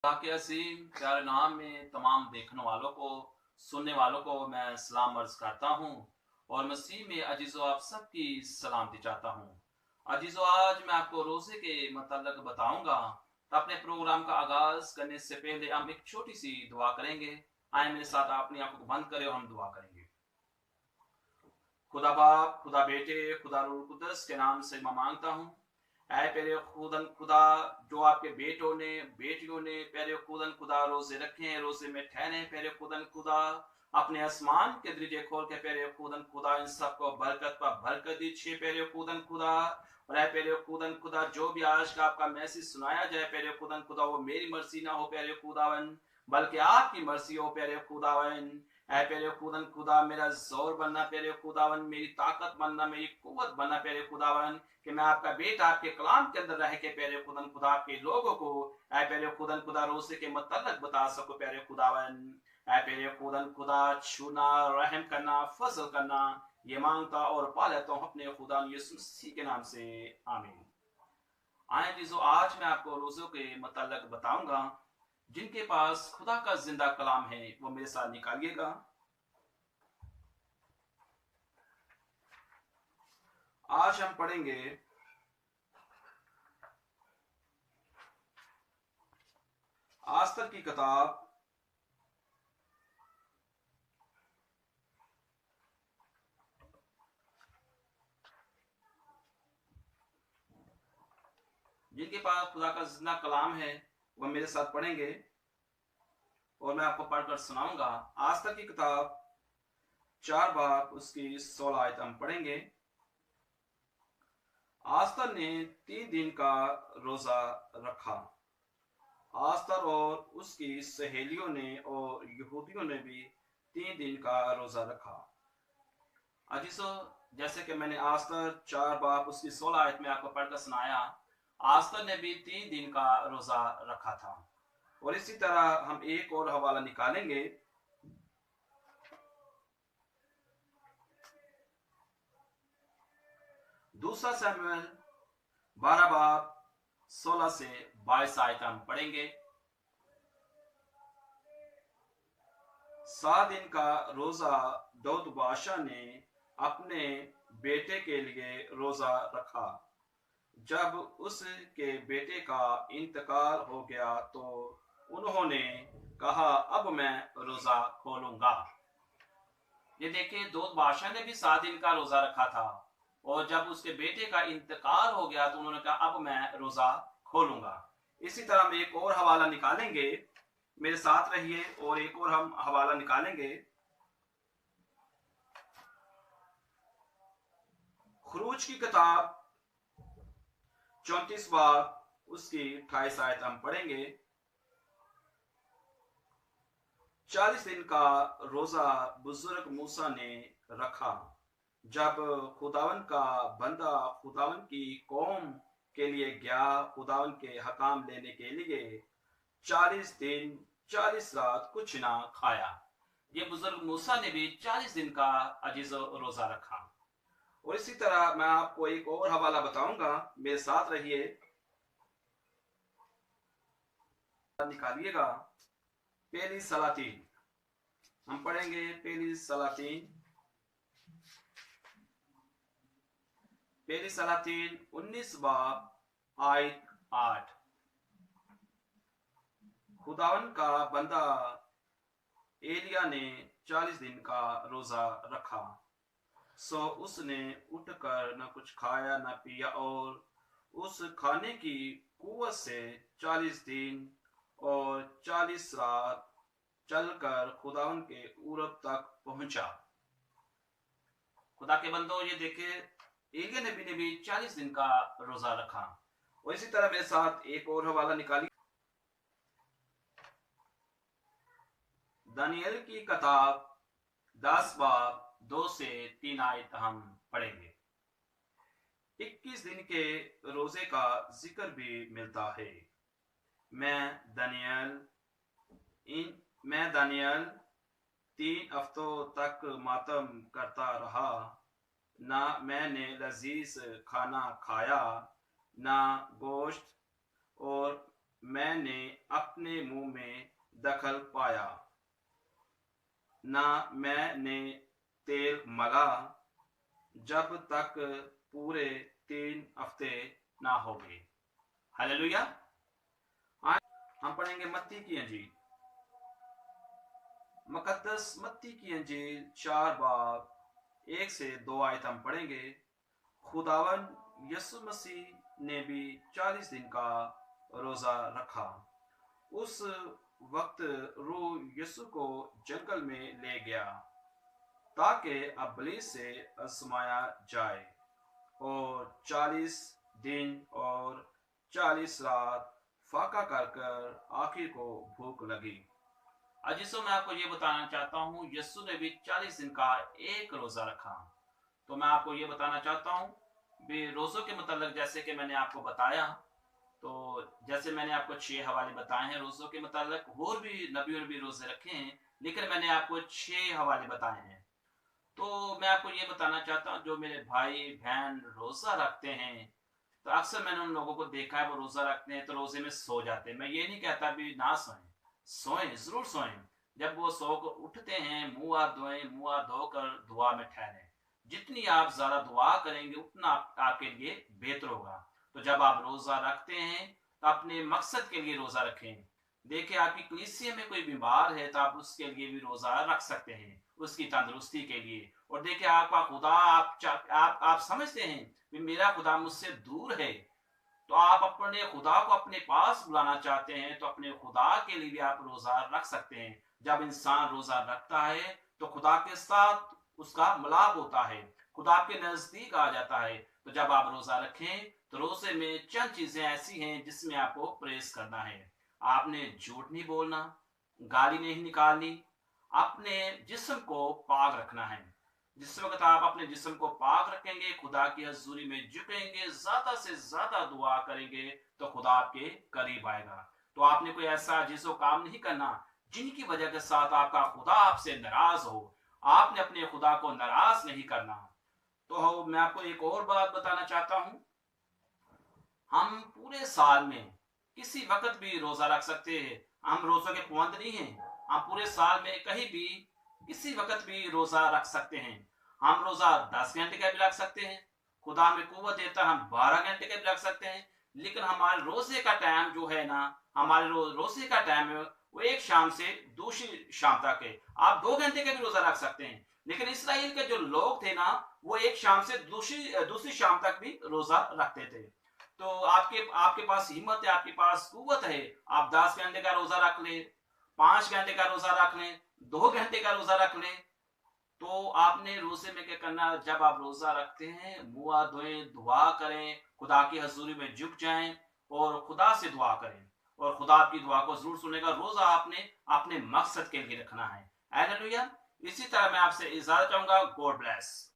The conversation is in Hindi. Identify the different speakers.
Speaker 1: अल्लाह के असीम प्यारे नाम में तमाम देखने वालों को, सुनने वालों को मैं सलाम अर्ज करता हूँ और मसीह में अजीज़ो आप सबकी सलामती चाहता हूँ। अजीज़ो, आज मैं आपको रोज़े के मतलब बताऊंगा। तो अपने प्रोग्राम का आगाज करने से पहले हम एक छोटी सी दुआ करेंगे। आए मेरे साथ, अपनी आंखों को बंद करें और हम दुआ करेंगे। खुदा बाप, खुदा बेटे, खुदा रूह कुदस के नाम से मैं मांगता हूँ, ऐ प्यारे खुदन खुदा, जो आपके बेटों ने बेटियों ने प्यारे खुदन खुदा रोजे रखे हैं, रोजे में ठहरे प्यारे खुदन खुदा, अपने आसमान के दरवाजे खोल के प्यारे खुदन खुदा इन सबको बरकत पर बरकत दीजिए प्यारे खुदन खुदा। और ऐ प्यारे खुदन खुदा, जो भी आज का आपका मैसेज सुनाया जाए प्यारे खुदन खुदा, वो मेरी मर्जी ना हो प्यारे खुदावन, बल्कि आपकी मर्जी हो प्यारे खुदावन। ऐ प्यारे खुदन खुदा, मेरा जोर बनना प्यारे खुदावन, मेरी ताकत बनना, मेरी कुव्वत बनना प्यारे खुदावन, कि मैं आपका बेटा आपके कलाम के अंदर रह के प्यारे खुदन खुदा के लोगों को ऐ प्यारे खुदन खुदा रोज़े के मतलब बता सको प्यारे खुदावन। ऐ प्यारे खुदन खुदा, छूना, रहम करना, फजल करना, ये मांगता और पा लेता हूँ अपने खुदा यीशु मसीह के नाम से, आमीन। आए जीजो, आज मैं आपको रोज़ों के मतलब बताऊंगा। जिनके पास खुदा का जिंदा कलाम है वो मेरे साथ निकालिएगा। आज हम पढ़ेंगे आस्तर की किताब जिनके पास खुदा का जिंदा कलाम है वह मेरे साथ पढ़ेंगे और मैं आपको पढ़कर सुनाऊंगा। आस्तर की किताब 4 बाब उसकी 16 आयत हम पढ़ेंगे। आस्तर ने 3 दिन का रोजा रखा। आस्तर और उसकी सहेलियों ने और यहूदियों ने भी 3 दिन का रोजा रखा। अजीजो, जैसे कि मैंने आस्तर 4 बाब उसकी 16 आयत में आपको पढ़कर सुनाया, आस्तर ने भी 3 दिन का रोजा रखा था। और इसी तरह हम एक और हवाला निकालेंगे। दूसरा सैमुएल 12 बाब 16 से 22 आयत हम पढ़ेंगे। 7 दिन का रोजा दाऊद बादशाह ने अपने बेटे के लिए रोजा रखा। जब उसके बेटे का इंतकाल हो गया तो उन्होंने कहा, अब मैं रोजा खोलूंगा। ये देखिए, दाऊद बादशाह ने भी 7 दिन का रोजा रखा था और जब उसके बेटे का इंतकाल हो गया तो उन्होंने कहा, अब मैं रोजा खोलूंगा। इसी तरह हम एक और हवाला निकालेंगे। मेरे साथ रहिए और एक और हम हवाला निकालेंगे। खरूज की किताब 34 बाब उसकी 28 आयत हम पढ़ेंगे। 40 दिन का रोजा बुजुर्ग मूसा ने रखा। जब खुदावन का बंदा खुदावन की कौम के लिए गया, खुदावन के हकाम लेने के लिए 40 दिन 40 रात कुछ ना खाया। ये बुजुर्ग मूसा ने भी 40 दिन का अजीज रोजा रखा। और इसी तरह मैं आपको एक और हवाला बताऊंगा, मेरे साथ रहिए, निकालिएगा। पहली सलातीन हम पढ़ेंगे। पहली सलातीन 19 बाब आयत 8। खुदावन का बंदा एलिया ने 40 दिन का रोजा रखा। सो उसने उठकर न कुछ खाया न पिया और उस खाने की कुव्वत से 40 दिन और 40 रात चलकर खुदावन के उरब तक पहुंचा। खुदा के बंदो, ये देखे, एलिया नबी ने भी 40 दिन का रोजा रखा। और इसी तरह मेरे साथ एक और हवाला निकालिए। दानियल की किताब 10 बाब 2 से 3 आयत हम पढ़ेंगे। 21 दिन के रोजे का जिक्र भी मिलता है। मैं दानियल 3 हफ्तों तक मातम करता रहा। ना मैंने लजीज खाना खाया, ना गोश्त, और मैंने अपने मुंह में दखल पाया, ना मैंने तेल मला, जब तक पूरे 3 हफ्ते ना हो गए। हालेलुया। आज हम पढ़ेंगे मत्ती की अंजील, मुकद्दस मत्ती की अंजील 4 बाब 1 से 2 आयत हम पढ़ेंगे। खुदावन यीशु मसीह ने भी 40 दिन का रोजा रखा। उस वक्त रूह यीशु को जंगल में ले गया ताकि इब्लीस से आजमाया जाए, और 40 दिन और 40 रात फाका कर आखिर को भूख लगी। अजीजों, मैं आपको ये बताना चाहता हूँ, यीशु ने भी 40 दिन का एक रोजा रखा। तो मैं आपको ये बताना चाहता हूँ भी रोजों के मतलब, जैसे कि मैंने आपको बताया, तो जैसे मैंने आपको 6 हवाले बताए हैं रोजों के मतलब, और भी नबियों ने भी रोजे रखे हैं, लेकिन मैंने आपको 6 हवाले बताए हैं। तो मैं आपको ये बताना चाहता हूँ, जो मेरे भाई बहन रोजा रखते हैं, तो अक्सर मैंने उन लोगों को देखा है, वो रोजा रखते हैं तो रोजे में सो जाते हैं। मैं ये नहीं कहता भी ना सोएं, सोएं, जरूर सोएं। जब वो सो कर उठते हैं, मुंह हाथ धोएं, मुंह हाथ धोकर दुआ में ठहरें। जितनी आप ज्यादा दुआ करेंगे उतना आपके लिए बेहतर होगा। तो जब आप रोजा रखते हैं तो अपने मकसद के लिए रोजा रखें। देखिए, आपकी कलीसिया में कोई बीमार है तो आप उसके लिए भी रोजा रख सकते हैं, उसकी तंदुरुस्ती के लिए। और देखिए, आपका खुदा, आप समझते हैं कि मेरा खुदा मुझसे दूर है, तो आप अपने खुदा को अपने पास बुलाना चाहते हैं, तो अपने खुदा के लिए भी आप रोजा रख सकते हैं। जब इंसान रोजा रखता है तो खुदा के साथ उसका मिलाप होता है, खुदा के नजदीक आ जाता है। तो जब आप रोजा रखें तो रोजे में चंद चीजें ऐसी हैं जिसमें आपको प्रेस करना है। आपने झूठ नहीं बोलना, गाली नहीं निकालनी, अपने जिस्म को पाक रखना है। जिस वक्त आप अपने जिस्म को पाक रखेंगे, खुदा की हजूरी में झुकेंगे, ज्यादा से ज्यादा दुआ करेंगे, तो खुदा आपके करीब आएगा। तो आपने कोई ऐसा जिसो काम नहीं करना जिनकी वजह के साथ आपका खुदा आपसे नाराज हो। आपने अपने खुदा को नाराज नहीं करना। तो मैं आपको एक और बात बताना चाहता हूं, हम पूरे साल में किसी वक्त भी रोजा रख सकते हैं। हम रोजों के पाबंद नहीं हैं। हम पूरे साल में कहीं भी किसी वक्त भी रोजा रख सकते हैं। हम रोजा 10 घंटे का भी रख सकते हैं, खुदा हमें कुव्वत देता, हम 12 घंटे का भी रख सकते हैं। लेकिन हमारे रोजे का टाइम जो है ना, हमारे रोजे का टाइम है वो एक शाम से दूसरी शाम तक है। आप 2 घंटे का भी रोजा रख सकते हैं, लेकिन इसराइल के जो लोग थे ना, वो एक शाम से दूसरी दूसरी शाम तक भी रोजा रखते थे। तो आपके आपके पास हिम्मत है, आपके पास कुव्वत है, आप 10 घंटे का रोजा रख लें, 5 घंटे का रोजा रख लें, 2 घंटे का रोजा रख लें। तो आपने रोजे में क्या करना, जब आप रोजा रखते हैं, मुंह हाथ धोएं, दुआ करें, खुदा की हजूरी में झुक जाएं और खुदा से दुआ करें, और खुदा आपकी दुआ को जरूर सुनेगा। रोजा आपने अपने मकसद के लिए रखना है। हालेलुया। इसी तरह मैं आपसे इजाजत चाहूंगा। God bless.